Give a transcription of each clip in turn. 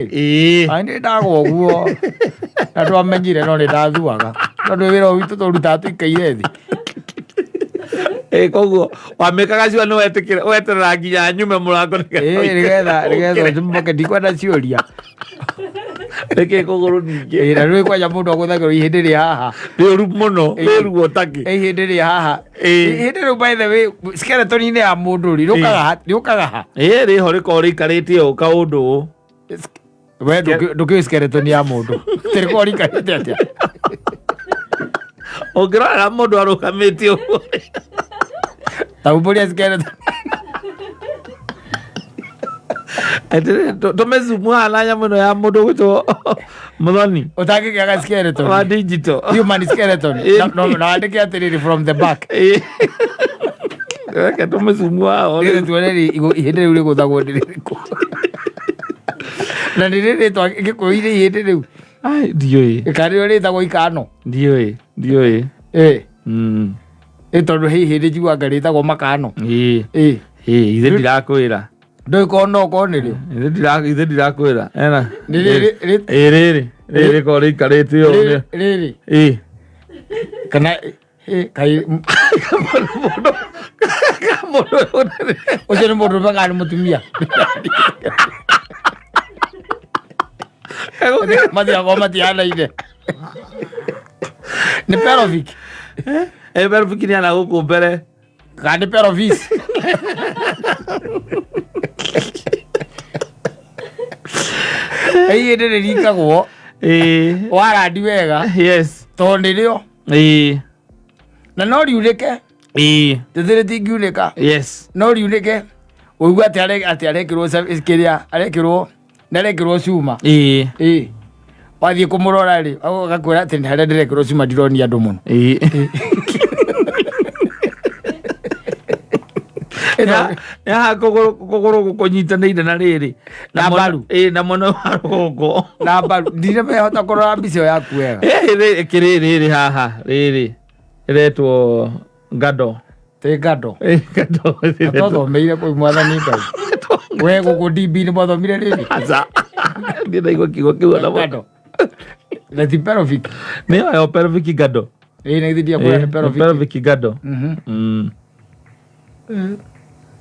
Andi ndago guo. Andu amenyire no ni ndathuaga. Tondu wira witu turuta tuikaire thi. Koguo wamekaga cio no wetikira weterera nginya nyume murango nigetha mboke ndikwenda ciuria. Reke kuguru ninge. Na rwe kwaja mundu aguthagirwo ihindi ri haha. Riuru muno, riuru otaki. Ihindi ri haha. Ihindi ri by the way skeleton ine ya mundu ri rukaga ha. Ri ho riko rikarite o kaundu. We nduki skeleton ya mundu. Tiriko rikarite atia. Ongirara mundu arukamite uguo. Taburia skeleton. Tomezumu alanya muno ya mundu gwito Muthoni. Utaki kiaga skeleton. Wa digital. Human skeleton. No andike atiriri from the back. Weke tomezumu ao. Ile tuoneri ihindi riu riguthagwo ndiriko. Na ndiriri twa gikuire ihindi riu. Ai ndioi. Ikari ori thagwo ikano. Ndioi. Tondu ihindi njiguaga ritagwo makano. Ithe ndirakwira. Ndoikona ukonire. Ithe ndirakwira. Ena. Riri ko rikarite o. Riri. Kana kai mundu. Ucio ni mundu bangani mutumia. Mati ana ide. Ni Perovic. Perovic ni ana guku mbere. Kandi Perovic. Ende rikagwo. Warandi wega. Yes. Tondu rio. Na no riurike. Tethire tingiunika. Yes. No riunike. Uigua ati arekirwo kiria arekirwo narekirwo cuma. Wathie kumurora ri agakwira ati hare ndirekirwo cuma ndironi andu muno. Ya kogoro gukunyitanire na riri na baru na mono warugo na baru ndire mehota kurora mbicio yaku wega riri haha riri retwo Gado Gado Gado meire kwi mwathani Ngai we gukudibi ni mwathomire riri aza ndira igwa kigo kiwa na Gado na ti Perovic ni ayo Perovic Gado na ithidia kwa Perovic Gado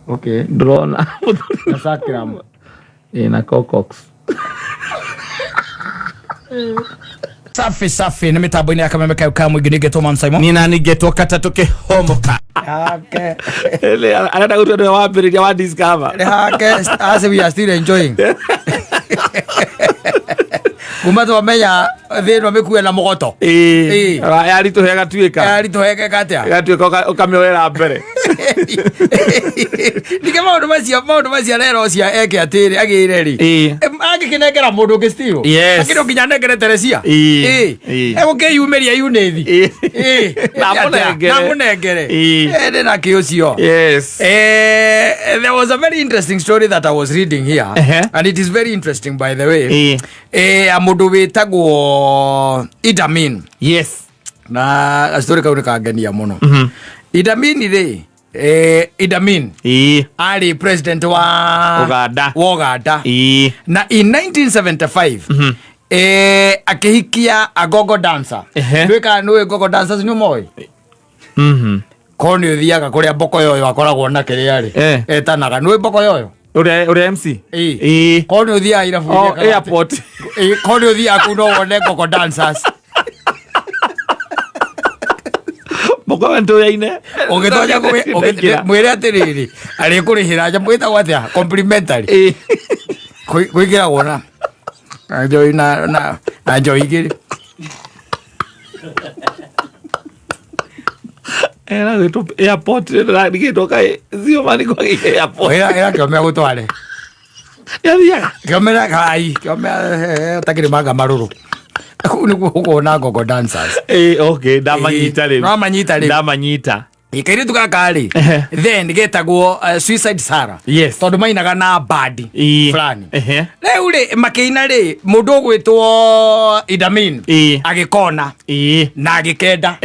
Okay. Drona. Na Sakram. Na Cocox. Safi ni mitambo-ini ya Kameme Kauka mwingi nigetwo Man Simon. Nina nigetwo Katatuke Homoka. Hake. Ele arenda gutuo wa mbiriria wa discover. Hake as we are still enjoying. Kumato wamenya thino mikuwe na mugoto. Yari tuhega tuika. Yari tuhega katia. Gatuika ukamioera mbere. Ndike maundu macia rero cia eke atiri agire ri. Agikinengera mundu ngistiro. Akindo nginya nengere Teresia. Ego kiyumeria yunethi. Na munengere. Ende na kiucio. Yes. There was a very interesting story that I was reading here. And it is very interesting by the way. Mundu witagwo Idi Amin. Yes. Na story kauni kangenia muno. Idi Amin ri Idi Amin ari president wa Uganda. Na in 1975 akihikia a gogo dancer. Ndwika no gogo dancers ni moi. Koni uthiaga kuria mboko yoyo akoragwo na kiria ri etanaga no mboko yoyo uri MC koni uthia irabu airport koni uthia kuno wone gogo dancers mboko wento yaine ugitonya mwire atiriri ari kurihira nja mwita gwatia complimentary kuigira wona enjoy na enjoy igiri era gito airport era gito kai zio mani kwa airport era que me gutware ya kamera kai kamera takiri maga maruru kuni kuona gogo dancers okay damanyita le damanyita ikaire tukakari then getagwo Suicide Sara tondu mainaga na band fulani rĩu rĩ makiina rĩ mundu gwitwo Idi Amin agikona na agikenda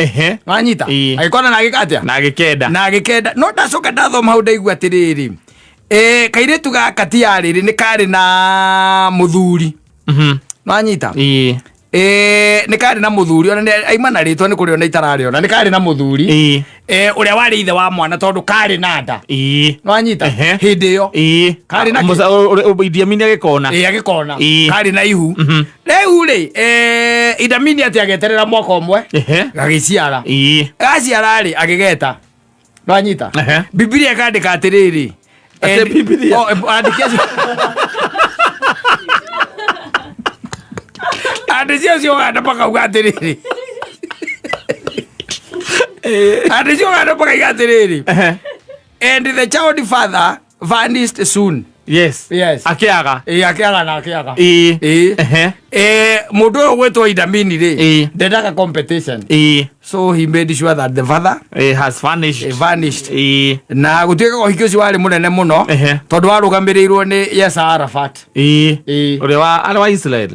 wanyita agikona na agikatia na agikenda no ndacoka ndathoma hau ndaigua atiriri kaire tuga kati ya rĩrĩ nĩ kari na muthuri Nwanyita nä karä na må thuri ona aima na rä twa nä kå rä ona itararä ona nä karä na må thuri å rä a warä ithe wa mwana tondå karä na nda nwanyita hä ndä ä yo karä na Idiamini agäkona karä na ihu rä u rä Idamini atä ageterera mwaka å mwe gagä ciara gaciara rä agä geta nwanyita Bibilia ĩkandĩka atĩrĩrĩ andĩcio cio Uganda makauga atĩrĩrĩ andĩcio Uganda makauga atĩrĩrĩ and the child father vanished soon. Yes. Akiaga na akiaga mundu uyu gwitwo Idamini ri ndendaga competition so he made sure that the father has vanished na gutuika uhiki ucio wari munene muno tondu warugamirirwo ni Yasser Arafat uri wa Israel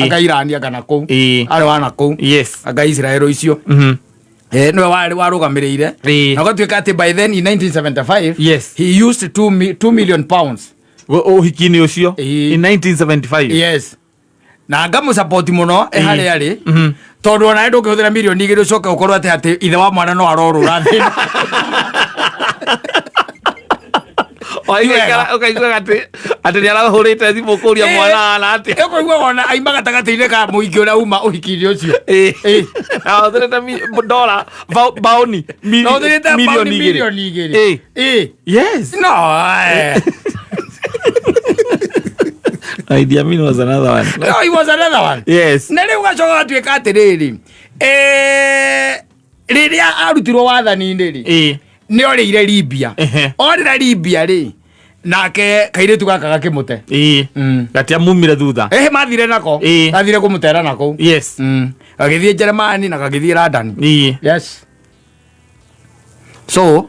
akairani akana kou ari wana kou aka Israel icio no warugamirire na gatuika ati by then in 1975 he used 2 million pounds uhikini ucio in 1975 na ngamu support muno ehari ari tondu ona ndu kihuthira milioni 2 ucoke ukorwo ati ithe wa mwana no arorura thina ukaigua ati ni arahurite thimu kuria mwana na ati ukaigua ona aima gatagati-inĩ ka mũhiki ũrĩa uma ũhiki-inĩ ũcio ahũthĩrĩte dola baoni milioni 2 yes no Idi Amin was another one. No, he was another one. Yes. Na rĩu gacoka gatuĩka atĩrĩrĩ rĩrĩa arutirwo wathani-inĩ rĩ nĩ orĩire Libya orĩra Libya rĩ nake kairĩtu gaka gakĩmũte gatiamumire thutha mathire nako gathire kũmũtera nako gagĩthiĩ Germany na gagĩthiĩ London so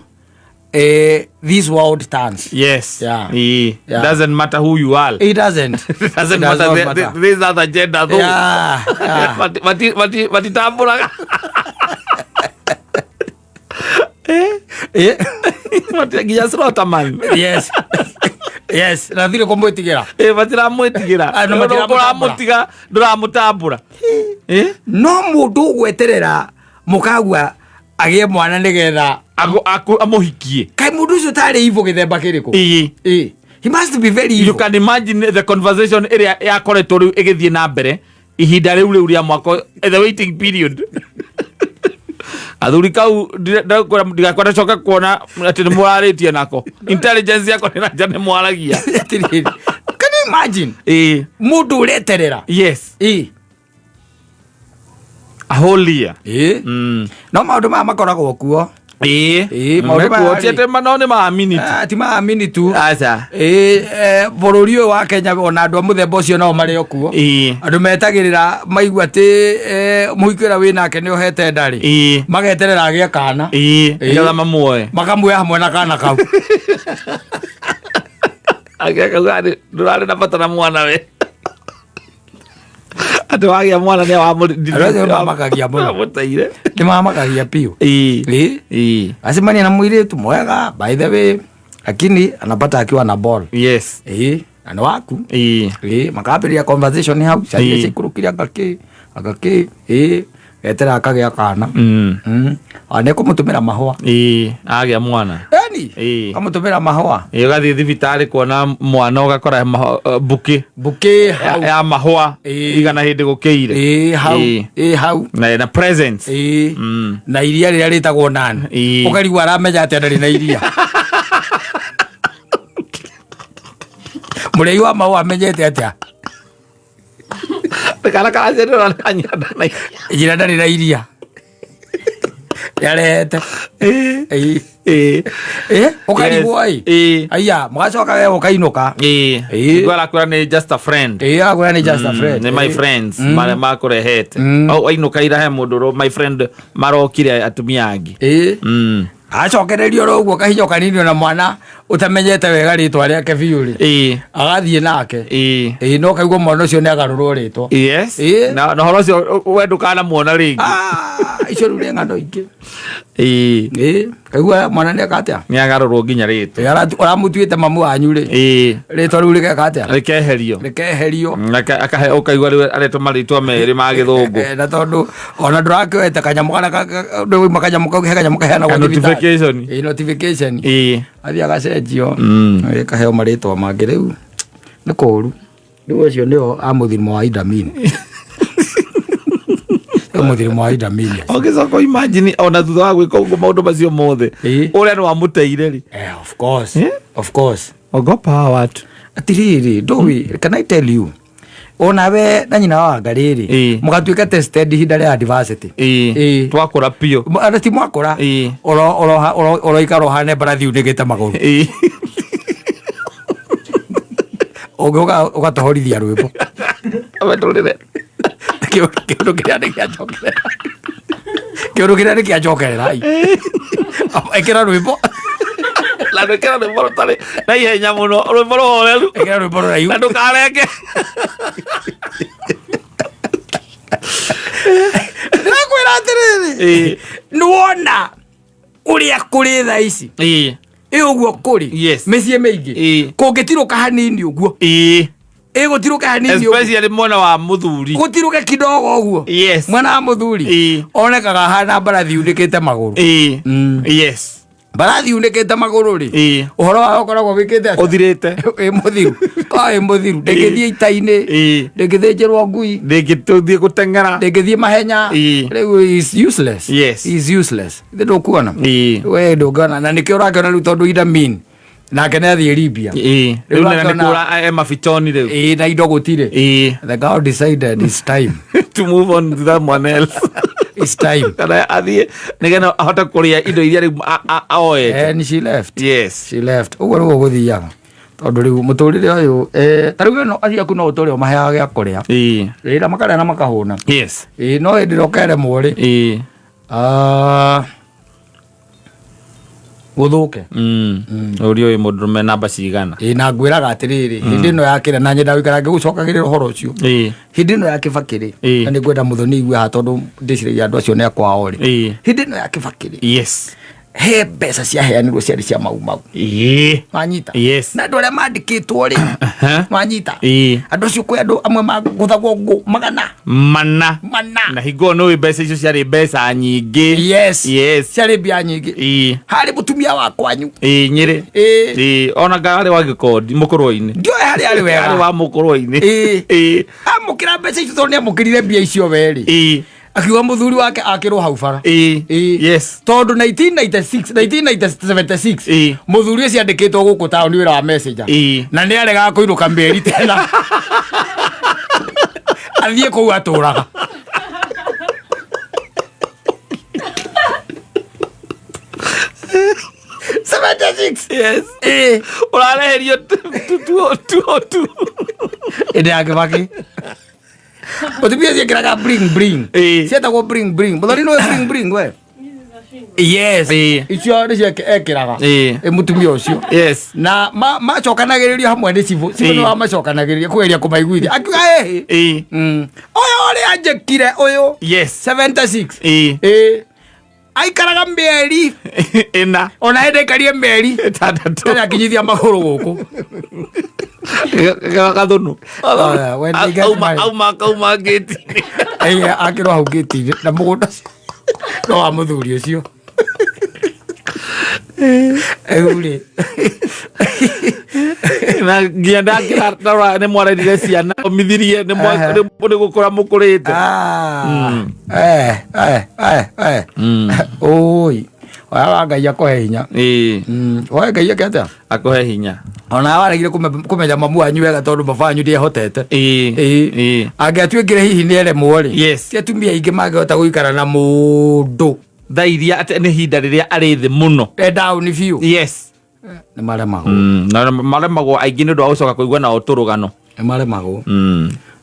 this world turns. Doesn't matter who you are. It doesn't matter. These are the gender though. Matitambura Matigiasrota man. Nathire kumwitigira matiramwitigira nduramutambura no mundu gweterera mukagwa agie mwana nigetha amuhikie kai mundu ucio tari ivo githemba kiriko he must be very evil. You can imagine the conversation area yakoretwo riu igithie na mbere ihinda riu ria mwako the waiting period athuri kau ndigakwenda coka kuona ati ni mwararitie nako intelligence yako ni nanja ni mwaragia can you imagine mundu ureterera a whole year no maundu ma makoragwo kuo maundu ma tiete manone ma minute ti ma minute tu bururi uyu wa Kenya ona andu muthemba ucio no mari okuo andu metagirira maigua ati muhikira winake ni uhete ndari mageterera agia kana igatha mamuoe makamuoya hamwe na kana kau agia kau ndurari na bata na mwana we atu wagia mwana ni wamakagia muteire ni mamakagia piu asimania na mwiritu mwega by the way lakini anapata akiwa na ball ana waku makabiria conversation hau sasa sikurukiria agaki etera akagia kana ane kumutumira mahua agia mwana kamutumira mahua gathi thibitari kuona mwana ugakora buki ya mahua igana hindi gukiire hau na presents na iria riria ritagwo nani ukarigwa aramenya ati ndari na iria murei wa mahua amenyete atia kana jero kanyada na ijira ndari na iria yarete ukarigwo aya mugacoka we ukainuka gwara kwara ni just a friend agwara ni just a friend ni my friends mare makurehete au ainuka irahe mundu my friend marokire atumia angi acokererio roguo kahinya kanini na mwana utamenyete wega ritwa riake biu ri agathie nake no kaigua mwana ucio ni agarurwo ritwa yes na horo ucio we ndukana muona ringi icio ru ni ng'ano ingi kaigua mwana ni akatia ni agarurwo nginya ritwa uramutuite mamu wanyu ri ritwa ru rikeka atia rikeherio akahe ukaigua riu aretwo maritwa meri ma githungu na tondu ona ndurakiwete kanyamu kana ndu makanyamu kau he kanyamu kaheana kwa notification athia gacenjio kaheo maritwa mangi riu ni kuru riu ucio nio amuthirimo wa Idamini muthirimo wa Idamini ogicoka imagine ona thutha wa gwika uguo maundu macio mothe uria ni wamuteire ri of course ogopa watu atiriri ndui can I tell you ona we na nyina wa ngariri mugatuika tested hinda ria adversity twakura pio ana ti mwakura oro ikaro hane barathi unigite maguru ugatohorithia rwimbo abandorire kiundu kiria ni kiachokerera ekira rwimbo la nekera de moro tale na ihenya muno rwimbo rworeru ekira rwimbo raiu andu kareke ndakwira atiriri nuona uria kuri tha ici uguo kuri micie mingi kungitiruka hanini uguo gutiruka hanini especially mwana wa muthuri gutiruka kidogo uguo mwana wa muthuri onekaga hana barathi unikite maguru yes barathi unikite maguru ri uhoro wa ukoragwo wikite uthirite muthiru ndengithie itaini ndengithinjirwo ngui ndengituthie gutengera ndengithie mahenya riu is useless ndukuona we ndungana na nikio rakiona riu tondu Idamini nake nathie Libya riu nikura mafichoni riu na indo gutire the God decided it's time to move on to someone else it's time kana athie nigena ahota kuria indo iria riu aoe and she left uguo ruo guthiaga tondu riu muturire uyu tariu no athia ku no uturio maheaga gya kuria rira makare na makahuna no ndiro kere mwori guthuke urio mundurume namba cigana na ngwiraga atiriri hindi no yakire na nyenda wikara ngicokagirira horo ucio hindi no yakibakiri na ni ngwenda muthoni igwe ha tondu ndiciragia andu acio ne akwao ri hindi no yakibakiri he mbeca ciaheanirwo ciarĩ cia mau manyita na andũ arĩa mandĩkĩtwo rĩ manyita andũ acio kwĩ andũ amwe magũthagwo ngũ mana na hingo no mbeca icio ciarĩ mbeca nyingĩ ciarĩ mbia nyingĩ harĩ mũtumia wa kwanyu Nyĩrĩ ona ngarĩ wa Gĩkondi mũkũrwa-inĩ ndioe harĩ arĩ wega wa mũkũrwa-inĩ amũkĩra mbeca icio tondũ nĩamũkĩrire mbia icio we rĩ akiwa muthuri wake akirwo hau bara tondu 1996 muthuri ucio andikitwo guku taoni wira wa messenger na ni arega kuiruka mberi tena athie kuu aturaga urareherio 202 ende akibaki Otipia sia kira bring. Sia ta ko bring. Muthoni no bring we. Yes. Icio ni cia ekiraga. Mutumia ucio. Na macokanagiriria hamwe ni civu. Civu no macokanagiriria kugeria kumaiguithia. Akiuga oyo ri anjekire oyo. 76. Aikaraga mberi ena ona hende karie mberi tandatu akinyithia maguru guku gathunu auma gate akirwo hau gate na mugunda no wa muthuri ucio eure na ngienda ngira ne mwarire ciana omithirie ne gukura mukurite oi wa Ngai akohe hinya wa Ngai akata akohe hinya ona waregire kumenya mamu wanyu wega tondu mafanyu ndi hotete angiatuikire hihi ni ere mwori atumia ingi mangehota guikara na mundu thairia ate ni hinda riria ari thi muno down view ni maremago na maremago aingi ni ndu wa gucoka kuigua na uturugano ni maremago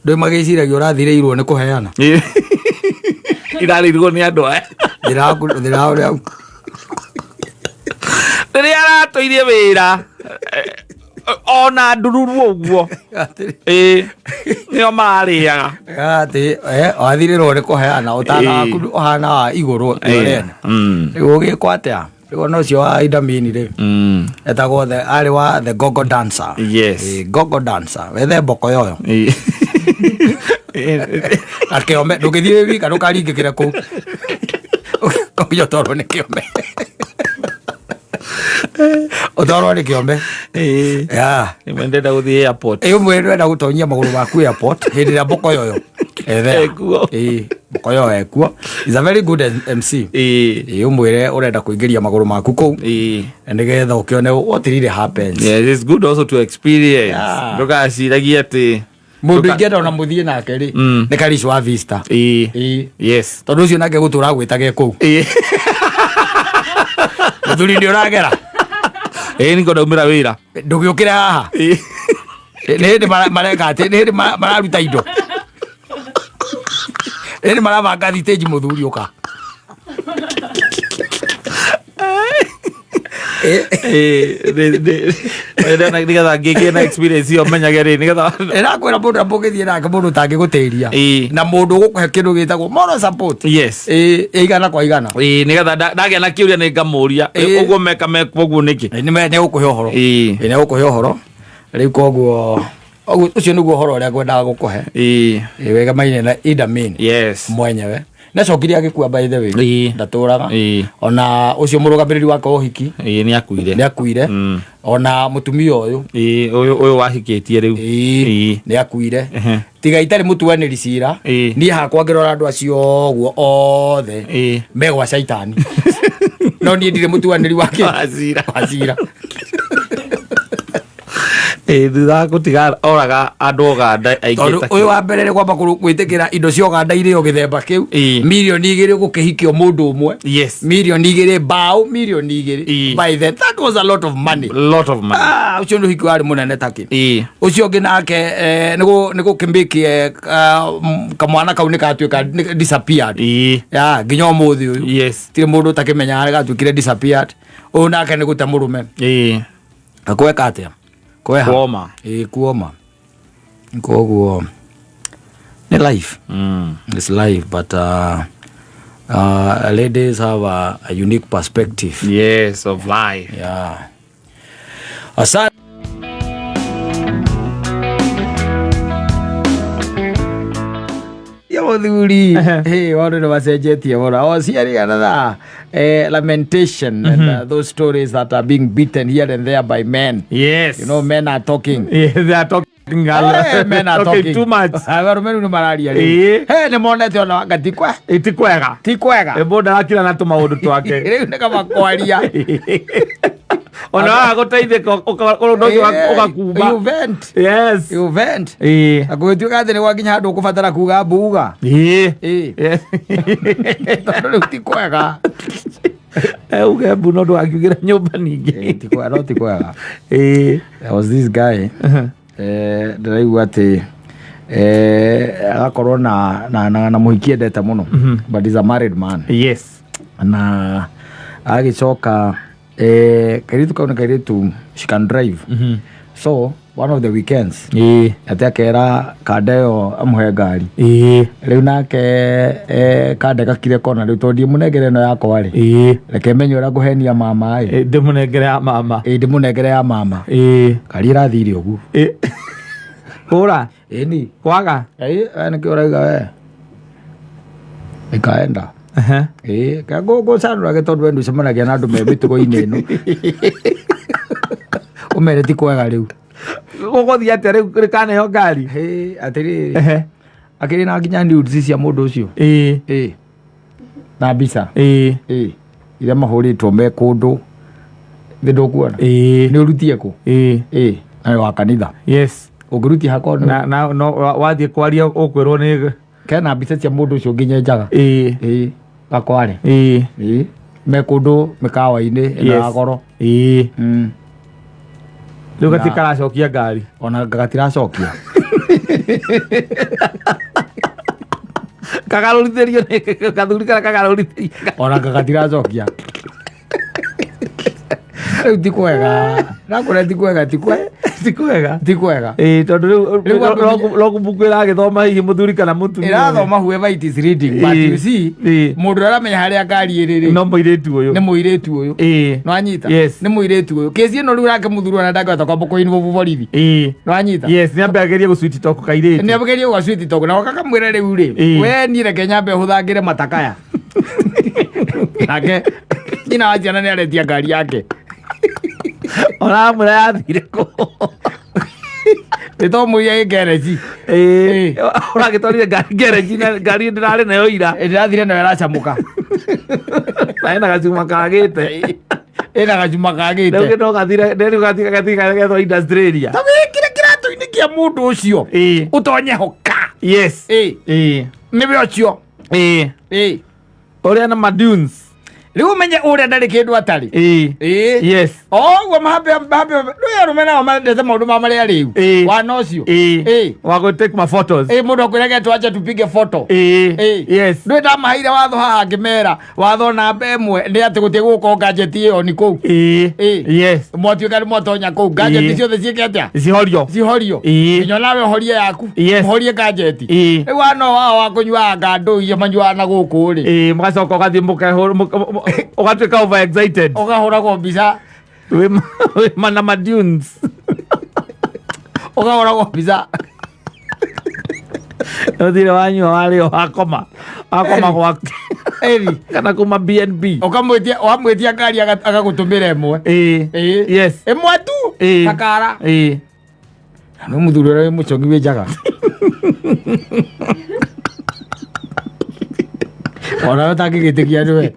ndu magiciragia urathireirwo ni kuheana irarirwo ni andu riria aratoirie wira ona ndururu uguo nio mararĩaga ati wathirĩrwo nĩ kũheana ũtana waku ũhana wa igũrũ rĩu ũgĩkwo atĩa rĩu no cio wa Idamini rĩ etagwo arĩ wa the gogo dancer. Yes. Gogo dancer wethe mboko yoyo akĩome ndũgĩthiĩ wika ndũkaringĩkĩre kũu ũtwarwo nĩ kĩome ũtwarwo nĩ kĩome ndenda gũthiĩ airport ũmwe ndwenda gũtonyia magũrũ maku airport hĩndĩ ĩrĩa mboko yoyo mboko yoyo ekuo. Is a very good MC. Ũmwĩre ũrenda kũingĩria magũrũ maku kũu nĩgetha ũkĩone what really happens. Yes, it's good also to experience. Ndũgaciragie atĩ mũndũ ingĩenda ona mũthiĩ nake rĩ nĩ Karish wa Vista. Yes. Tondũ ũcio nake gũtũra gwĩtage kũu mũthuri nĩ ũragera nĩ ngũdaumĩra wĩra ndũgĩũkĩre haha nĩ hĩndĩ mareka atĩ nĩ hĩndĩ mararuta indo nĩ maravanga thitĩnji mũthuri ũka nĩgetha ngĩgĩe na experience ĩyo menyage rĩ nĩgetha ĩrakwĩra mũndũ ambũgĩthiĩ nake mũndũ ũtangĩgũtĩria na mũndũ ũgũkũhe kĩndũ gĩtagwo moral support. Yes. Igana kwa igana nĩgetha ndagĩa na kĩũria nĩ ngamũria ũguo meka ũguo nĩkĩ nĩ ũkũhe ũhoro nĩ ũkũhe ũhoro rĩu koguo ũcio nĩguo ũhoro ũrĩa ngwendaga gũkũhe wega maine na Idamini mwenyewe nacokirie agĩkua by the way ndatũraga ona ũcio mũrũgamĩrĩri wake ũhiki nĩ akuire ona mũtumia ũyũ wahikĩtie rĩu nĩ akuire tiga itarĩ mũtuanĩri cira niĩ hakwa ngĩrora andũ acio ũguo othe megwa caitani no niĩ ndirĩ mũtuanĩri wake wa cira thutha gũtiga oraga andũ Uganda aingĩ ũyũ wa mbere nĩ kwamba gwĩtĩkĩra indo cia Uganda irĩo gĩthemba kĩu mirioni 2 gũkĩhikio mũndũ ũmwe mirioni 2 mbaũ mirioni 2 by then that was a lot of money ũcio nĩ ũhiki warĩ mũnene takĩ ũcio ũngĩ nake nĩ gũkĩmbĩkie kamwana kau nĩ katuĩka disappeared nginya ũmũthĩ ũyũ tirĩ mũndũ ũtakĩmenyaga nĩ gatuĩkire disappeared ũyũ nake nĩ gũte mũrũme akweka atĩa kuoma kuoma koguo ni life it's life but ladies have a unique perspective of life asante muthuri wandu nĩ macenjetie mũno ociarigana lamentation and those stories that are being beaten here and there by men. Yes, you know, men are talking. They are talking. Men are talking too much. Abarumeru nĩ mararia rĩu nĩ monete ona wanga ti kwega mũndũ arakira na tũmaũndũ twake rĩu nĩ kama kwaria ona gũteithĩka ũgakumba you vent agũgĩtuĩka atĩ nĩ gwakinya handũ ũkũbatara kuga mbuga tondũ rĩu ti kwega uge mbu no ndũgakiugĩra nyũmba ningĩ ti kwega. There was this guy ndĩraigua atĩ agakorwo na mũhiki endete mũno but he's a married man. Na agĩcoka kairitu kau nĩ kairitu she can drive so one of the weekends ati akera kanda ĩyo amũhe ngari rĩu nake kanda gakire kona rĩu tondũ ndimũnengere ĩno yakwa rĩ reke menye ũrĩa ngũhenia mama ndĩmũnengere ya mama ndĩmũnengere ya mama ngari ĩrathire ũguo kũra ni kwaga nĩkĩo ũrauga we ĩkaenda ngũcanũrage tondũ wendu cemanagia na andũ me mĩtugo-inĩ ĩno ũmere ti kwega rĩu gũgũthiĩ atĩa rĩu rĩkaneho ngari atĩrĩrĩ akĩrĩ na nginya nudes cia mũndũ ũcio na mbica iria mahũrĩtwo me kũndũ thĩ ndũkuona nĩ ũrutie kũ nawe wa kanitha ũngĩrutia hakwa no wathiĩ kwaria ũkwĩrwo nĩ kena mbica cia mũndũ ũcio nginyenjaga gakware me kũndũ mĩkawa-inĩ ĩna goro rĩu gatikaracokia ngari ona gatiracokia kagarũrithĩrio nĩ gathuri kana kagarũrithĩrio ona gatiracokia Riu ti kwega. Nakora ti kwega ti kwega. Tondu riu logbook iragithoma hihi muthuri kana mutumia. Irathoma whoever it is reading, but you see mundu aramenya haria ngari iri no muiritu uyu. Ni muiritu uyu. No anyita. Ni muiritu uyu. Kesi ino riu rake muthuri ona ndagota kwamba kuinwo borithi. No anyita. Yes, ni ambegerie gu sweet talk kairitu. Ni ambegerie gu sweet talk na wakakamwira riu ri. We ni reke nyambe huthangire matakaya. Nake ina ajiana ni aretia ngari yake. Ona mura yathire ko. Ito muya gereji. Ora gitwarire ngari gereji na ngari ndirari nayo ira. Ndirathire nayo iracamuka. Ina gacuma kagite. Ina gacuma kagite. Ndio ndo gathire ndio gathire gatho industry area. Tabi kira kia mundu ucio. Utonye hoka. Yes. Nibe ocio. Ore na madunes. Riu menye ure ndari kindu atari. Yes. Wa mabe no rumena ma ndete maundu ma mari riu. Wa no cio. Wa go take my photos. Mundu akwiraga twaje tupige photo. Yes. Ndu nda mahaire watho haha ngimera. Watho namba imwe ndi ati gutie guko gadget iyo ni ku. Yes. Mwatuika ni mwatonya ku gadget ciothe ciike atia. Cihorio. Nyo nawe horie yaku. Horie gadget. Riu ano wa kunywa ngando iyo manywa na guku ri. Mugacoka gathie ugatuika over excited. Ugahuragwo mbica. We mana madunes. Ugahuragwo mbica. Uthire wanyua wari akoma gwake. Kana kuma BNB. Wamwitia ngari agagutumira imwe. Yes. Imwe tu. Takara. No muthuri uria muchongi wi njaga. Ora utakigitikia niwe.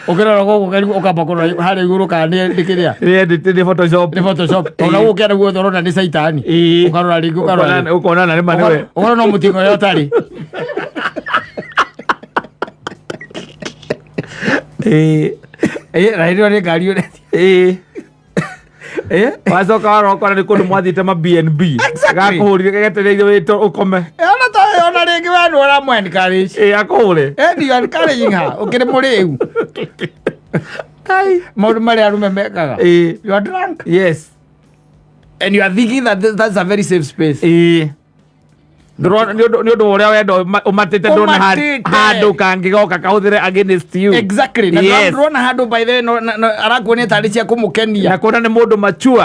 Ukirora gogo kari ukamba kurora hari iguru kana ndikiria. Ni Photoshop. Ni Photoshop. Ona ukera guo thorona ni saitani. Ukarora ringu ukarora. Ukona na ni maniwe. Ukona no mutingo yotari. Rairio ni ngari uri. Wacoka warokora ni kundu mwathite ma BNB. Gakuhurire getereire wito ukome. Ona ringi we no ra mwen encourage. Akuhure. You are encouraging her. Ukire muriu. Maundu mari arume mekaga. You are drunk. Yes. And you are thinking that that's a very safe space. Ni undu uria wendo umatite ndona handu kangigoka kahuthire against you. Exactly. Na ndona handu by the arakuone tari cia kumukenia. Na kuona ni mundu mature.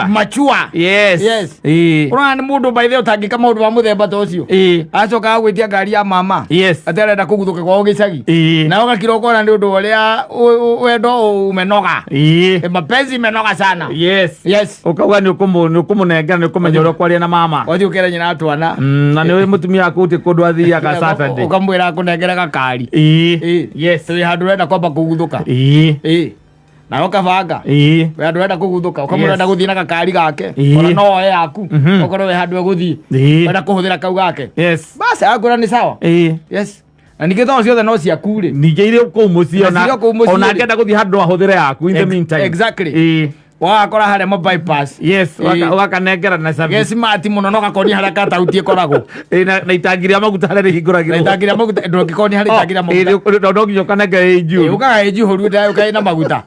Yes. Unaona ni mundu by the utangika maundu ma muthemba ta ucio. Acoka agwitia ngari ya mama. Yes. Aterenda kuguthuka kwao gicagi. Na ugakira ukona ni undu uria wendo umenoga. Mapenzi imenoga sana. Yes. Ukauga ni ukumunengera ni ukumenya uria kwaria na mama. Wathi ukera nyina atwana. Na ni mutumia akuti kundu athiaga Saturday. Ukamwira akunengera gakari. Yes. We handu renda kwamba kuguthuka. Na ukabanga. We handu renda kuguthuka. Ukamwira guthii na gakari gake. Ona no oe yaku. Ukorwo we handu guthii. Wenda kuhuthira kau gake. Yes. Basi agura ni sawa. Yes. Na ningĩ tho ciothe no ciaku ri. Ningĩ ire kũu mũciĩ ona ngenda gũthiĩ handũ ahũthĩre yaku in the meantime. Exactly. Wakora harĩa mo bypass. Yes, ugakanengera na service. Yes, mati muno no gakonia harĩa katautie koragwo. Na itangiria maguta harĩa rĩhingũragĩrwo. Na itangiria maguta ndũngĩkonia harĩa itangiria maguta. No nginya ũkanengera ĩnju. Ukaga ĩnju hũru ukaina maguta.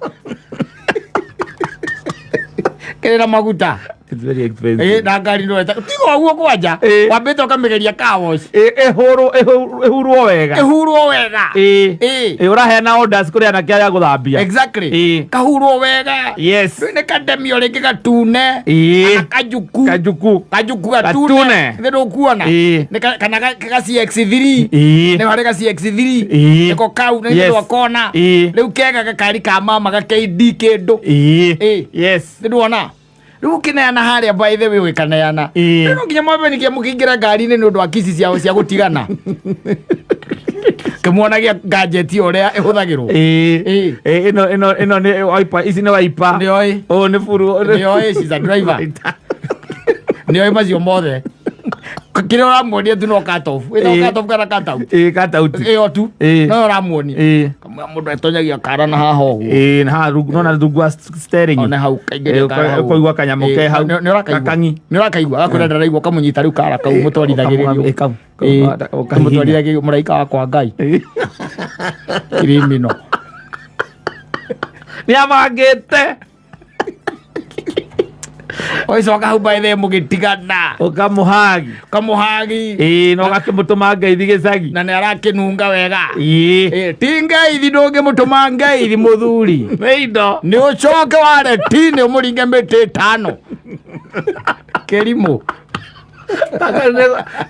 Kĩrĩ maguta. It's very expensive. Na ngari ndo tigo guo kwanja. Wambĩte ũkamĩgeria car wash. Ehurwo wega. Ũraheana orders kũrĩ anake arĩa gũthambia. Exactly. Kahurwo wega. Yes. Nĩ kademio rĩngĩ gatune. Kajuku gatune. Nĩ kuona. Kana ga CX3. Nĩ harĩ ga CX3. Nĩko kau nĩ ndo kona. Rĩu kega gakari ka mama ga KD kĩndũ. Yes. Nĩ ndona. Riu kineana haria by the way wikaneana. No nginya mwambe nikia mukingira ngari-ini ni undu wa kisi cia gutigana. Kemuonagia gadget uria ihuthagirwo. Ino ni wiper, ici ni wiper. Ni oi. Oh ni furu. Ni oi, she's a driver. Ni oi macio mothe. Kile uramuonia tu no cut off. Ino cut off kana cut out. Cut out. Iyo tu. No uramuonia. Kamwe mundu etonyagia kara na haha uguo. Na ha rungu no na rungu wa steering. Ona hau kaingire kara. Koigwa kanyamu ke hau. Kakangi. Ni urakaigwa gakwira ndaraigwa kamunyita riu kara kau mutwarithagirio. Mutwarithagirio muraika wa kwa Ngai. Kirimino. Ni amagete. Oicoka hau baithe mugitigana kamuhagi no gakimutuma ngeithi gicagi na ni arakinunga wega ti ngeithi ndungimutuma ngeithi muthuri ni ucoke ware tini umuringe miti 5 kerimu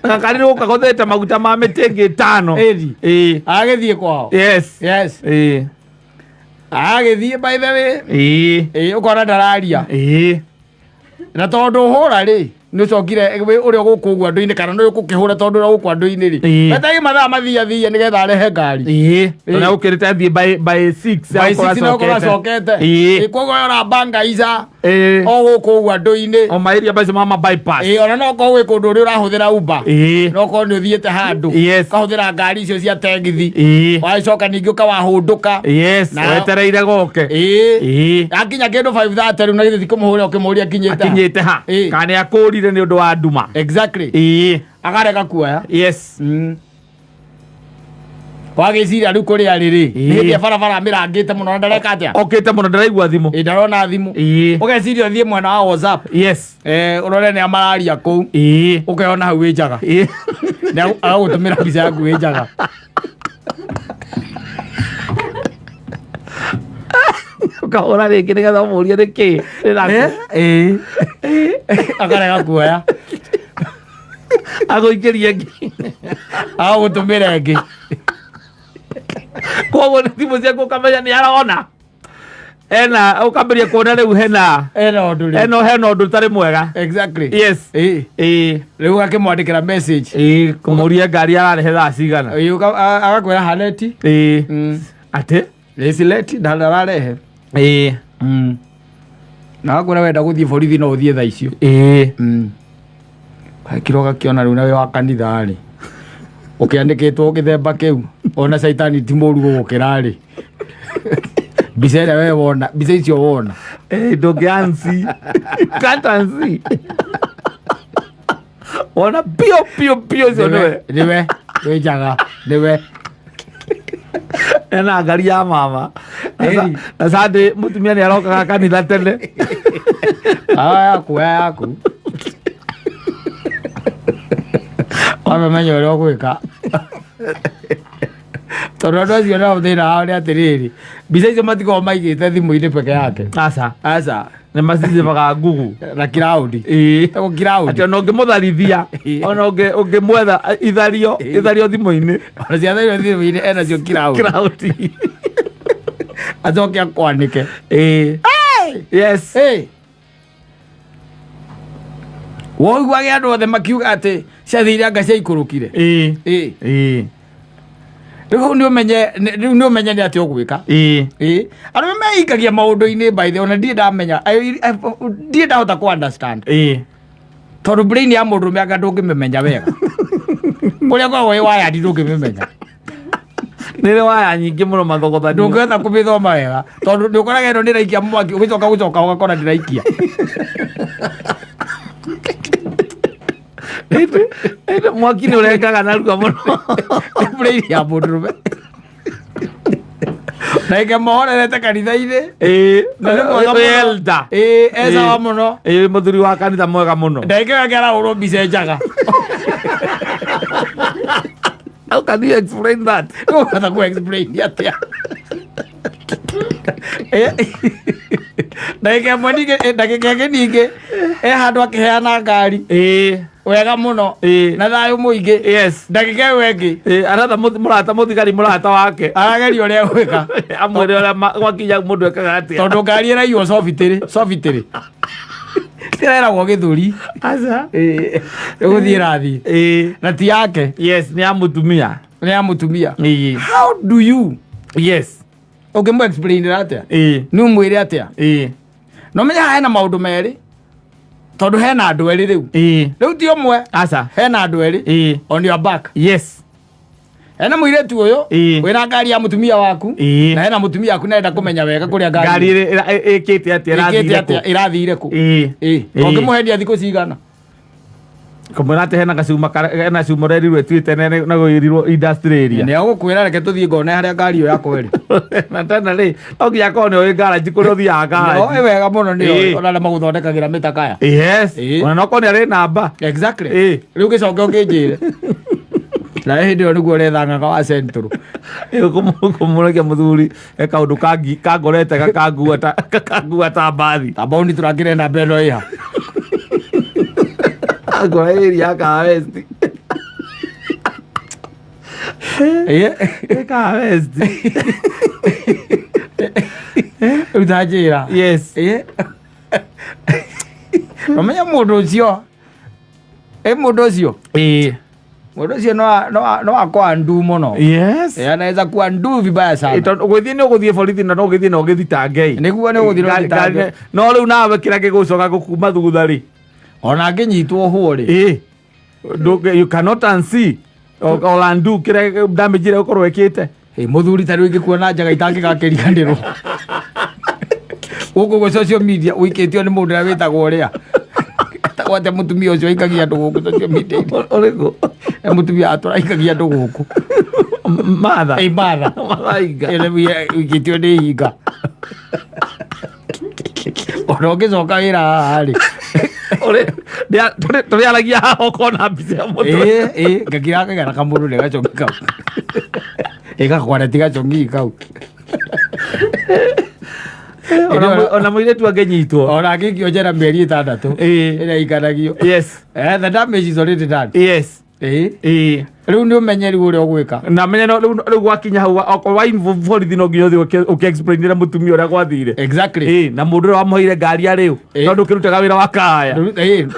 ngakari ruka gothete maguta ma miti ingi 5 agithie kwao yes agithie baithe we ukona ndararia na tondu hura ri ni cokire uri gukugwa ndu-ini kana ni ukukihura tondu uri gukwa ndu-ini ri metai mathaa mathia ni getha arehe ngari na ukirite thie by 6 na ukora cokete koguo ora banga ica o gukugwa ndu-ini o mairia bacio mama bypass ona no ko gwi kundu uri urahuthira uber no ko ni uthiete handu kahuthira ngari icio cia tegithi wacoka ningi ukawahunduka wetereire goke akinya kindu 5:30 na githi kumuhura ukimuria akinyite ha kana akurire ni undu wa nduma exactly agareka kuoya wagiciria riu kuria riri ni barabara mirangite muno ndareka atia okite muno ndaraigua thimu ndarona thimu ugeciria thie mwena wa WhatsApp urore ni amararia kuu ukeona hau njaga na agutumira mbica yaku njaga ukahora ringi nigetha umurie niki agareka kuoya aguikirie ngi agutumira ngi koguo thimu ciaku ukamenya ni arona ukamberia kuona riu hena undu tari mwega exactly yes riu akimwandikira message kumuria ngari ararehe thaa cigana agakwira haneti ati leti ndararehe na agakwira wenda guthie borithi no uthie thaa icio kiroga kiona riu nawe wa kanitha ri ukiandikitwo githemba kiu ona shaitani ti muru gukira ri mbica ĩrĩa we wona mbica icio wona ndũngĩansi kantansi wona pio icio nĩwe wĩ njaga nĩwe ena ngari ya mama na sande mũtumia nĩ arokaga kanitha tene yaku wamemenya ũrĩa ũgwĩka tondu andu acio nao thina wao ni atiriri mbica icio matikoragwo maigĩte thimũ-inĩ peke yake aca nĩ macicebaga ngugu na kiraundi ati ona ũngĩmũtharithia ona ũngĩmwetha ithario thimũ-inĩ ona ciathario thimũ-inĩ enacio kiraundi acoke akwanĩke yes woiguage andũ othe makiuga atĩ ciathire anga ciaikũrũkire riu nĩ ũmenye nĩ atĩ ũgwĩka andũ meikagia maũndũ-inĩ baithe ona ndirĩ ndamenya ndirĩ ndahota kũ understand tondũ brain ya mũndũ mĩanga ndũngĩmĩmenya wega ũrĩa koragwo ĩ wayandi ndũngĩmĩmenya nĩrĩ waya nyingĩ mũno mathogothani ndũngĩhota kũmĩthoma wega tondũ nĩ ũkoraga ĩno nĩraikia mwaki ũgĩcoka ũgakora ndĩraikia mwaki nĩ ũrengaga narua mũno brain ya mũndũ na ĩkĩmohorerete kanitha-inĩ elda ecawa mũno mũthuri wa kanitha mwega mũno na ĩkĩgakĩarahũrwo mbica njaga how can you explain that ũkata kũ explain atĩa ndagĩka ĩngĩ ningĩ handũ akĩheana ngari wega muno na thayo muingi ndagika ĩyo ĩngĩ aratha mũrata mũthigari mũrata wake arageria ũrĩa gwĩka amwĩre ũrĩa gwakinya mũndũ ekaga atĩa tondũ ngari ĩraiywo cobitĩrĩ tireragwo gĩthũri ĩgũthiĩ ĩrathiĩ na ti yake nĩ ya mũtumia how do you ũngĩmũ explainĩra atĩa nĩ ũmwĩre atĩa no menya hena maũndũ merĩ tondu hena andu eri riu ti umwe hena andu eri on your back hena muiretu uyu wina ngari ya mutumia waku na hena mutumia waku nenda kumenya wega kuria ngari ikite atia irathire ku ungimuhendia thiku cigana Kamurate hena cuma reri rwetwite na guirirwo industry area. Ni agukwira reke tuthie ngone haria ngari yo yakwa iri. Na tena ri ogia kone oyi garage kuri uthia garage. No wega muno ni ona maguthondekagira mitakaya. Yes. Ona no kone ari namba. Exactly. Riu gicoke ukijire. Na hindi yo niguo rethangaga wa centro. Iyo kumuragia muthuri kaundu kangorete gakangua ta mbathi. Tabau ni turakire na mbeno iha. Agora area ka west. Ka west. Utajira. Yes. Omenya mundu ucio. Mundu ucio. Mundu ucio no akwa ndu muno. Yes. Anaweza kuwa ndu vibaya sana. Uguthie ni uguthie borithi na no uguthie no ugithitange. Niguo ni uguthie no ugithitange. No riu nawe kira gigucoka gukuma thutha ri. Ona nginyitwo huori. You cannot unsee. Olandu kira damage ire ukorwo ekite. Muthuri tari ngikuona njaga itangi gakiriganirwo. Uko social media wiketio ni mundu witagwo ria. Takwate mutumia ucio ikagia andu guku social media. Orego. Mutumia aturaikagia andu guku. Matha. Matha. Malaiga. Ele wiketio ni higa. Ona ugicoka wira hari. Ore turi aragia haho kona mbica ya mutu. Ngakira kagara kamuru ne gacoki kau. Gakwara tiga chongi kau. Ona muiretu angenyitwo. Ona agikio njera mieri 6. Ira ikaragio. Yes. The damage is already done. Yes. Riu ni umenyeri uria ugwika. Na menye riu gwakinya hau wa borithi no nginya uthi explainira mutumia uria gwathire. Exactly. Na mundu uria wamuheire ngari ariu no ndukirutaga wira wa kaya.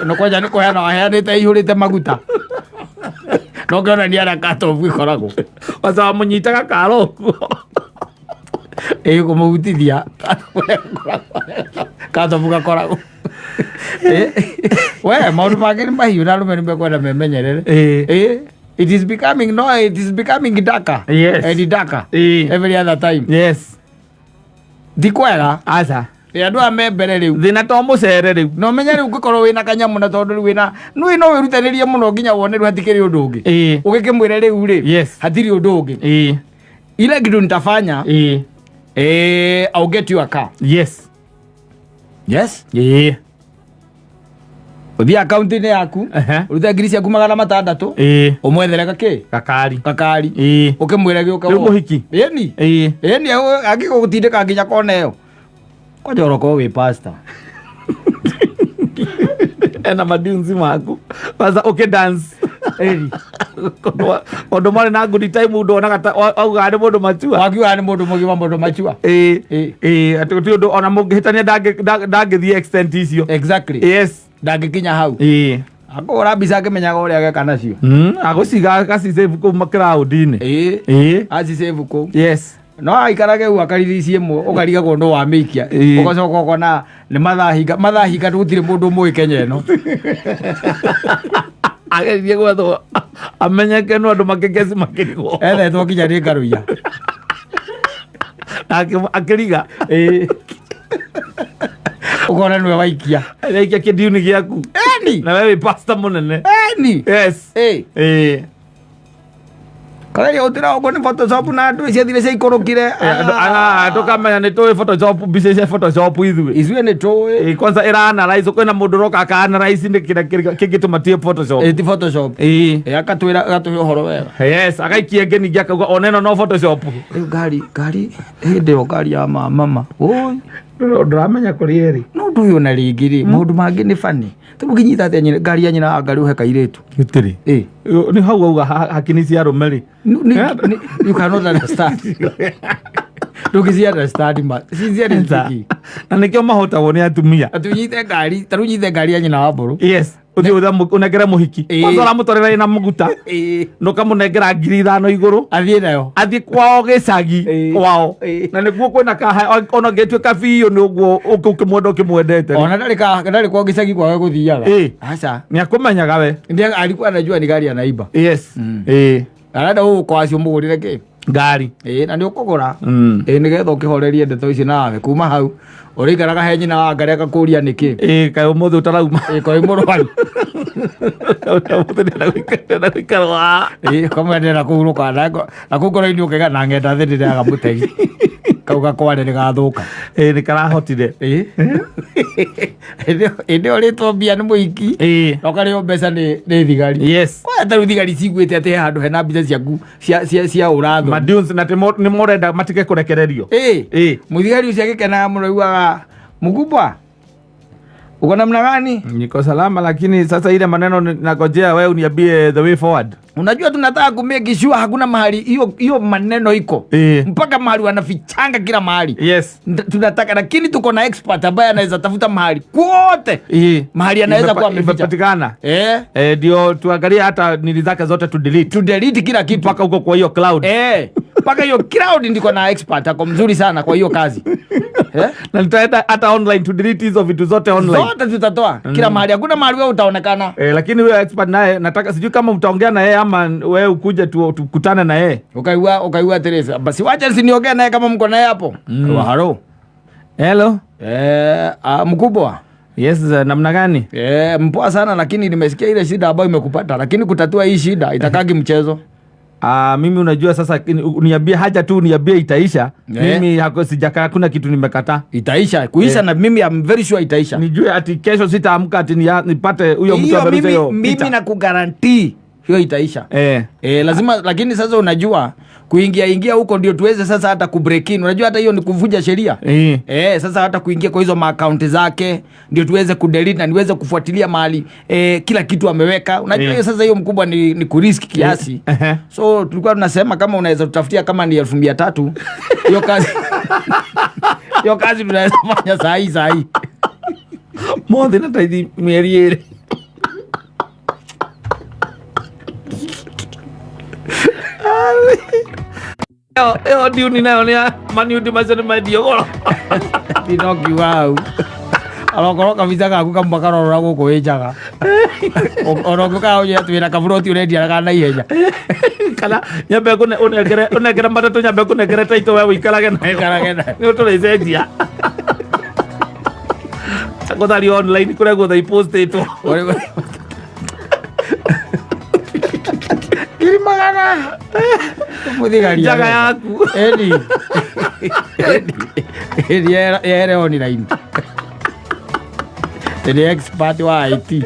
No kwanja ni kuheana waheanite ihurite maguta. No ngona ni ara katobu ikoragwo. Waza wamunyitaga karo. Kumuvutithia katobu gakoragwo. We maundu mangi ni mahiu na rume nimekwenda memenyerere. It is becoming darker. Yes. And darker every other time. Yes. Dikwega Aza. Andu a membere riu thina to mucere riu no menya riu gukorwo wina kanyamu na tondu riu wina no wirutanirie muno nginya wone riu hatikiri undu ungi ugikimwira riu ri hatiri undu ungi ile kitu nitafanya I'll get you a car. Yes. Uthi account ni yaku urute ngiri ciaku 600 umwethere gakari ukimwira gioka riu muhiki eni agigutindika nginya kona iyo kwajoroko wi pastor ena madunzi maku baza dance Ondo mare na good time udo na kata auga ni mundu machua wakiwa ni mundu mugiwa mundu machua atuti undo ona mungihitania ndangithie extent icio. Exactly. Yes. Ndangikinya hau akora mbica akimenyaga uria ageka nacio aguciga agacicave kuu crowd-ini acicave kuu. Yes. No aikarage u akariricie mwe ukarigagwo ndo wa mikia ugacoka ukona ni mathahinga gutire mundu mui Kenya ino agerie gwetho amenyeke no andu makengeci makirigwo ethetwo nginya ni ngaruia akiriga ukona niwe waikia aikia kidiuni giaku na wewe pastor munene yes kaya utira uko ni Photoshop na andu cia thire cia ikorokire tukamenya ni tuwe Photoshop mbica cia Photoshop ithuĩ ni tuwe kwanza ira analyze kwina mundu roka aka analyze ni kingituma tie Photoshop ti Photoshop akatwira gatuhe uhoro wega yes agaikia ngeni ngia kauga oneno no Photoshop ngari hindi yo ngari ya mama oi ndramenya kuri eri no nduyo na ringiri mundu mangi ni fani tuginyita ate ngari ya nyina ngari uhe kairitu gitiri ni hau auga hakini cia rumeri you cannot understand ndugizia understand ma sinzia ni na nikio mahotagwo ni atumia atunyite ngari tarunyite ngari ya nyina wa mburu yes uthi unengera muhiki kwanza ramutorera ina muguta no kamunengera 5,000 iguru athie nayo athie kwao gicagi kwao na niguo kwina kaha ona getwe kabiyo ni uguo ukimwenda ukimwendete ona ndari kwao gicagi kwao guthiaga acha ni akumenyaga we ndiye alikuwa anajua ni gari anaiba yes arada uko acio mugurire ki ngari na ni ukugura ni getha ukihorerie ndeto ici nawe kuma hau Urikaraga he nyina wa Ngarĩ agakuria niki kaĩ ũmũthĩ ũtarauma kaĩ mũrwaru na gũikara komwendera kũhurũka na kũu ngoro-inĩ ũkaiga na ngenda thĩ ndĩreaga mũtegi kau gakwarĩ nĩgathũka nĩ karahotire ĩndĩ ũrĩtwo mbia nĩ mũiki na ũkarĩo mbeca nĩ thigari kwaya tarĩu thigari ciguĩte atĩ he handũ hena mbica ciaku cia ũrathoni maduns na nĩ morenda matige kũrekererio mũthigari ũcio agĩkenaga mũno iugaga mkubwa uko namna gani? Niko salama, lakini sasa ile maneno nagojea wewe uniambie the way forward. Unajua tunataka kumake sure hakuna mahali hiyo maneno iko mpaka mahali wanafichanga kila mahali. Yes. Tunataka, lakini tuko na expert ambaye anaweza tafuta mahali kwote mahali anaweza kuwa amepatikana. Ndio tuangalie hata nili zake zote tu delete kila kitu mpaka huko kwa hiyo cloud. Mpaka hiyo cloud ndiko na expert ako mzuri sana kwa hiyo kazi. Na nitaenda hata online to delete hizo vitu zote online. Zote tutatoa kila mahali, hakuna mahali wewe utaonekana. Lakini wewe expert naye nataka sijui kama mtaongea na yeye ama wewe ukuje tukutane na yeye. Ukaiwa Teresa. Basi wacha siniongea naye kama mko naye hapo. Hello. Mkubwa. Yes, namna gani? Mpoa sana, lakini nimesikia ile shida ambayo imekupata, lakini kutatua hii shida itakagi mchezo. Mimi unajua sasa uniambie haja tu uniambie itaisha. Mimi sijakaa kuna kitu nimekataa. Itaisha, kuisha na mimi I'm very sure itaisha. Nijue ati kesho sitaamka ati nipate huyo mtu amerusha hiyo. Mimi na kugarantii hiyo itaisha. Lazima, lakini sasa unajua kuingia huko ndio tuweze sasa hata kubreak in. Unajua hata hiyo ni kuvunja sheria. Sasa hata kuingia kwa hizo account zake ndio tuweze kudelete na niweze kufuatilia mahali kila kitu ameweka. Unajua hiyo sasa hiyo mkubwa ni kurisk kiasi. So tulikuwa tunasema kama unaweza tutafutia kama ni 1300 hiyo kazi. Hiyo kazi tunaweza fanya saa hii. Mode na taidi mieriere. Eo diu ni nayo ni mani utimazani maidio goro. Dinoki wow. Alokoro kabisa gaku kambaka rora guku wijaga. Orogo ka oye twira kaburoti urendia kana ihenya. Kana nyambe unegere matatu nyambe kunegere taito wewe ikarage na. Ni uturecenjia. Ngothari online kure gutha post ito. Kiri magana. Muthigari jaga yaku. Edi yere online. The expert wa IT.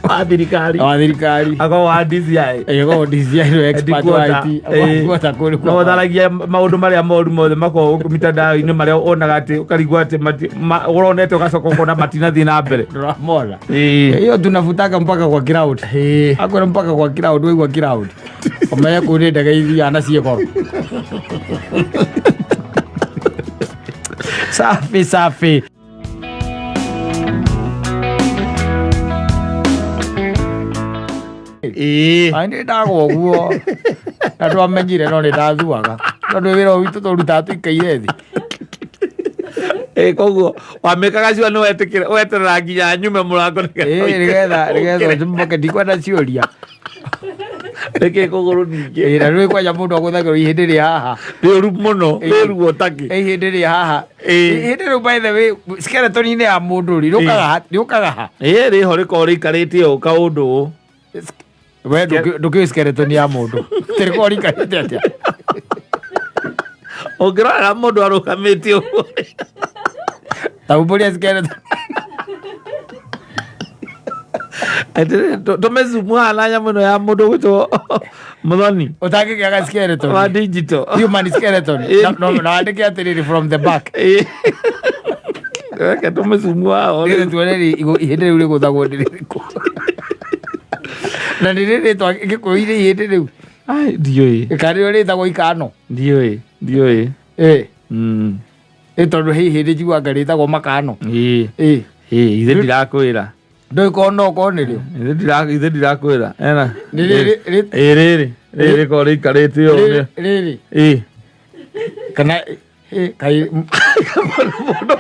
Wa thirikari. Ako wa DCI. Ego DCI no expert wa IT. Ako takuri kwa. No tharagia maundu maria moru mothe mako mitandao-ini maria onaga ati ukarigwa ati uronete ugacoka na matina thi na mbere. Ramona. Hiyo tunafutaka mpaka kwa crowd. Akora mpaka kwa crowd, wewe kwa crowd. Omaya kune daga hivi ana sieko. Safi. Ande dago guo. Ando amenyire no ni dathuaga. Ndo wira witu turuta tuikaire thi. Koguo wamekaga cio no weterera nginya nyume murango nigetha tumboke ndikwenda ciuria. Reke kuguru ninge. Na rwe kwa mundu aguthagirwo ihindi ri haha. Riu muno, riu otaki. Ihindi ri haha. Ihindi ri by the way skeleton ni ya mundu ri rukaga ha. Ri ho riko rikarite o kaundu. We nduki skeleton ya mundu. Tiriko rikarite atia. Ogra mundu arukamite o. Taburia skeleton. Tomezumu alanya muno ya mundu gwitwo Muthoni. Utake aga skeleton. Wa digital. Human skeleton. No andike atiriri from the back. Ke tomezumu wao. Ile tuoneri ihende ule guthagwo ndiriko. Na ndiriri to gikuire ihende riu. Ai ndioi. Kari ule thagwo ikano. Ndioi. Tondu ihinde jigwa ngari thagwo makano. Ithe ndirakwira. Ndoi kono konerio. Ithe ndirakwira. Ena. Riri ko rikarite o. Riri. Kana kai mundu.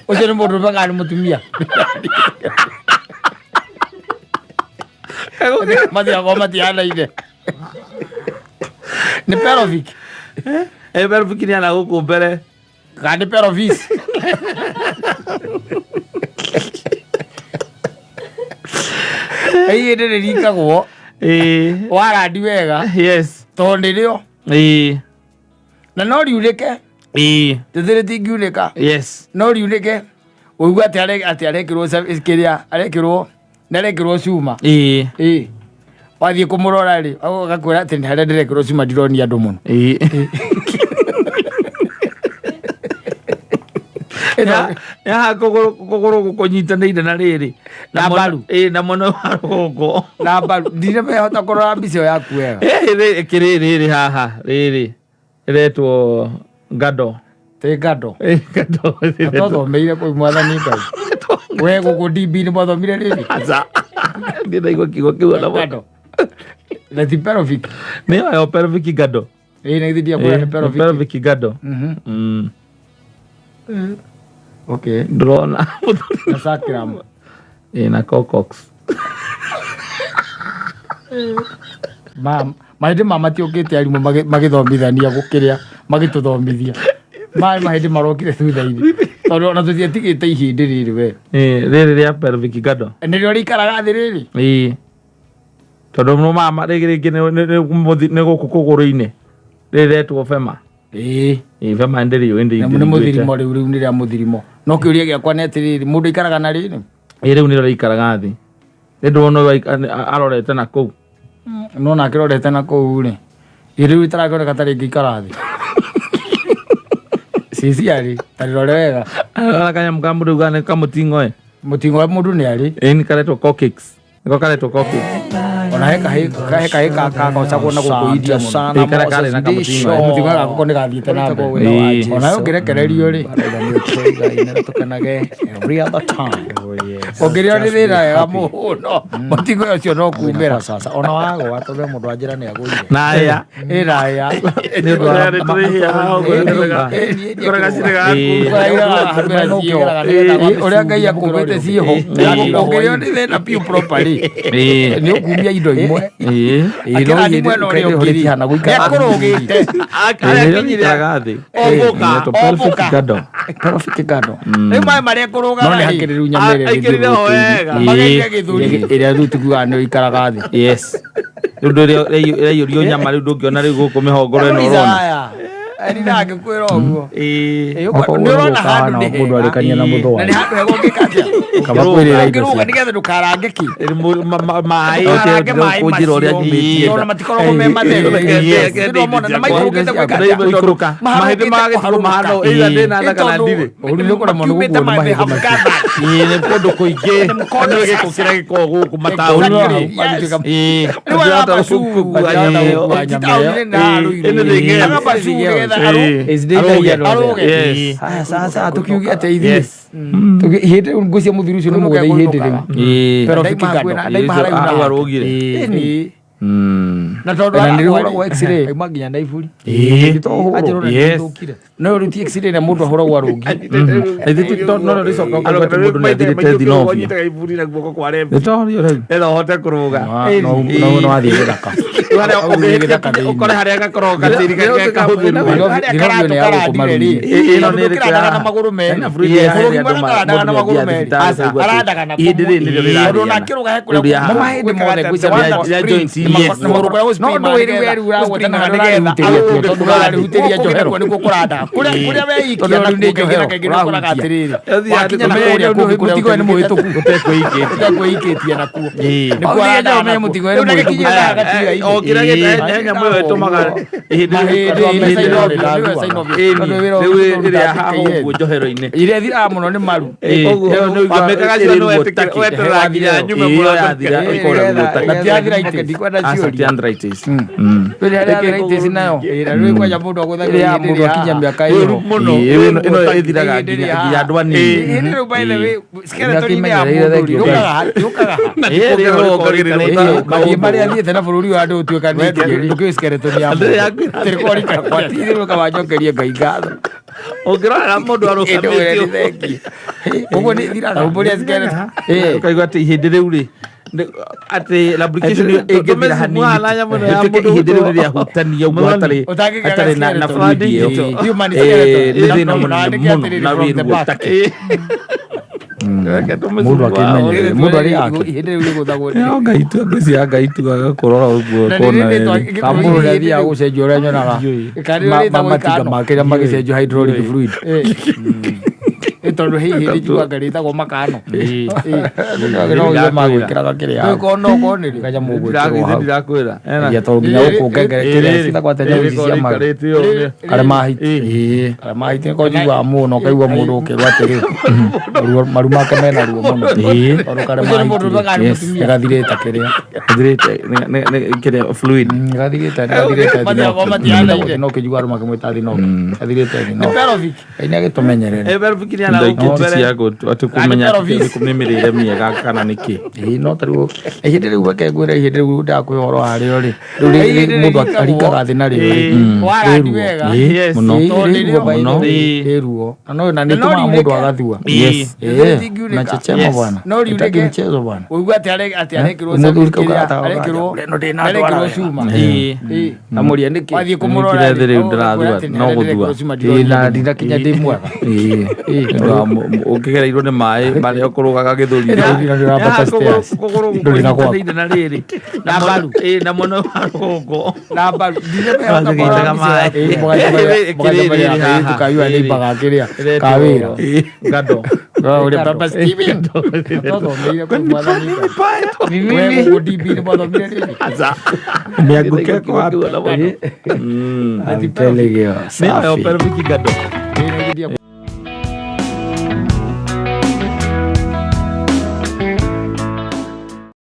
Oje ni mundu bangani mutumia. Mati agoma tiana ide. Ni Perovic. Perovic ni ana guku mbere. Gandĩ pelvis. Ĩĩ ndĩ rikagwo. Wagandi wega. Yes. Tondũ nĩrĩo. Na no riunĩke. Tĩthĩrĩ tingiunĩka. Yes. No riunĩke. Ũigua atĩ arekĩrwo kĩrĩa arekĩrwo narekĩrwo cuma. Wathiĩ kũmũrora rĩ agakwĩra atĩ harĩa ndĩrekĩrwo cuma ndironia andũ mũno. Ya kũgũrũ gũkũnyitanĩire na rĩrĩ na mbaru na mwena wa rũgongo na mbaru ndinamehota kũrora mbica ĩyo yaku wega. Rĩrĩ haha rĩrĩ rĩretwo ngando. Tĩ ngando. Atothomeire kũu mwathani Ngai. We gũkũ DB nĩ mwathomire rĩrĩ. Ndĩraigua kiugo kĩu ona ngando. Na ti pelvic. Nĩyo pelvic ngando. Nĩ githĩdia kũrĩa nĩ pelvic. Pelvic ngando. Okay. Drona. Na sacrum. Na cocox. Mahĩndĩ matiũkĩte arimũ magĩthomithania gũkĩrĩa magĩtũthomithia. Mahĩndĩ marokire thutha-inĩ. Tondũ ona tũtiatigĩte ihĩndĩ rĩrĩ we. Rĩrĩ rĩa pelvic ngando. Nĩrĩo rĩikaraga thĩ rĩrĩ. Tondũ mama rĩngĩ nĩ gũkũ kũgũrũ-inĩ. Rĩretwo fema. Fema ndĩrĩo ndĩ. Nĩ mũthirimo rĩu nĩ rĩa mũthirimo. No kĩũria gĩakwa nĩ atĩrĩrĩ mũndũ ikaraga na rĩrĩ. Rĩu nĩrĩo rĩikaraga thĩ. Nĩndĩrona arorete na kũu. No na akĩrorete na kũu rĩ. Rĩu itarakĩoneka ta rĩngĩ ikara thĩ. Ciciarĩ tarĩrore wega. Kanyamũ ka mũndũ gane kamũting'oe. Mũting'o wa mũndũ nĩ arĩ. Nĩ karetwo coccyx. Nĩko karetwo coccyx. Ona he kagocagwo na gũkũ India mũno. Karĩ na kamũting'o. Mũting'o gako nĩ gathiĩte na mbere. Ona ũngĩrekererio rĩ. Ũngĩrĩo nĩ thĩna wega mũno. Mũting'o ũcio no kumĩra. Ona wagwa tondũ mũndũ wa njĩra nĩ agũire. Na ya. Ĩra ya. Nĩ ũndũ wa ũrĩa Ngai akũmbĩte ciĩho. Ũngĩrĩo nĩ thĩna piũ properly. Nĩ ũkumia indo imwe. Akĩrani mwena ũrĩa ũngĩri nĩakũrũgĩte. Akarekinyire thĩ. Pelvic ngando. Rĩu maĩ marĩa kũrũgaga no nĩ hakĩrĩ rĩu nyamĩrĩre aikĩrire ho wega. Magaikia gĩthũri. ĩrĩa rĩu tiguaga nĩ ikaraga thĩ. Yes. Rĩu rĩaiyũrio nyama rĩu ndũngĩona rĩu gũkũ mĩhongoro ĩno ũrona. Ani ndangĩkwĩra ũguo. Nĩũrona handũ nĩ mũndũ arĩkania na mũthũa. Na nĩ handũ hego ngĩkatĩa. Kaba kwĩrĩra indo cia. cia. Nĩgetha ndũkarange ki. Maĩ Kũnjĩra ũrĩa nyingĩ. Ona matikoragwo me matheru. Ndĩromona na maikũrũkĩte gwĩkatĩa. Mahĩndĩ magĩthiĩ mahano ĩra ndĩna tha kana ndirĩ. Ũru nĩ ũkora mũno gũkũ nĩ mahĩndĩ macio. Nĩ kũndũ kũingĩ. Nĩ gĩkũ kĩrĩa gĩkoragwo gũkũ mataũni. Sasa tukiugia teithie hĩndĩ ngũcia mũthuri ũcio nĩ mũgũthe ihĩndĩ rĩu pero fikikado na tondũ nĩrĩhũragwo x-ray auma nginya Naiburi no rĩu ti x-ray na mũndũ ahũragwo arũngi no rĩcoka mũndũ nĩ athirĩte thinovia ũhote kũrũga no wathiĩ gĩthaka ũkore harĩa gakoragwo gatĩri kahũthĩru ĩno nĩ ĩrĩkĩraga na magũrũ merĩ bũrũri maraga na magũrũ merĩ arandaga na tondũ nakĩrũga he kũrĩa mahĩndĩ mothe ngwĩcia no wĩri weru ũragweta na nĩgetha tondũ ũrarĩhutĩria njohero nĩguo kũrandaga kũrĩa weikia na nĩ njohero kaingĩ nĩ ũkoraga atĩrĩrĩ wakinya na kũrĩa mũtigo nĩ mũhĩtũku ũtekũikĩtie nakuo nĩkuo arandaga na mũtigo nĩ mũhĩtũku kĩrĩa gĩthe nyamũ ĩyo ĩtũmaga rĩu ĩrĩa hahũguo njohero-inĩ iria thiraga mũno nĩ maru wamĩkaga cio nĩweterera nginya nyume mũrathira nayo rĩkwaja mũndũ agũthagĩra mũndũ akinya mĩaka ĩyo ĩno ĩthiraga nginya andũ anini mahiĩ marĩa athiĩte na bũrũri wa andũ ũtuĩka nĩũkĩũĩ skeleton ya mũndũ wanjokerie Ngai ngatho ũngĩrora mũndũ arũgamĩtio ũguo nĩ thiraga ũmbũria skeleton ũkaigua atĩ ihĩndĩ rĩu rĩ ati lubrication tumezumwana ya mwana ya mundu hidero ria hutania gwatari atari na fluid yo na wiru utake mundu ari yake ngaitu ngisi ngaitu gakorora uguo kona kamuru ria ya gucenjio ria nyonaga mamatika makira magicenjio hydraulic fluid tondu hihi ri juganga ritagwo makano no magwikiraga kiria kono koniri kaja mugwikirwa ndirakwira ya tondu nginya ukungengere kiria citagwate nyau cia mari kare mahiti ko jigwa muno kaigwa mundu ukirwa atiri maru make mena ruo muno tondu kare mahiti gathirite kiria kiria fluid gathirite no kijigwa ruo make mwitathi no gathirite no ina gitumenyerere ciago atukumenya kumimirire miega kana niki no taru ihinde riu bake gwira ihinde riu ndakwihoro hario ri mundu aringaga thina rio warandi wega muno ruo no na nituma mundu agathua na chechema bwana no riu rege mchezo bwana uigwa ati arekirwo no ndina ndwara cuma na muria niki wathie kumurora riu ndirathua no guthua na ndina kinya ndi mwega ukigereirwo ni mai maria ukurugaga githuri nduri na kwa na riri na baru na mono wa rugongo na baru ndiraga mai tukayua ni baga kiria kawira ngado uri papa Steven todo meira kwa mwana ni wewe udibi ni bado mimi aza miaguke kwa ati pelegeo safi ni opera vikigado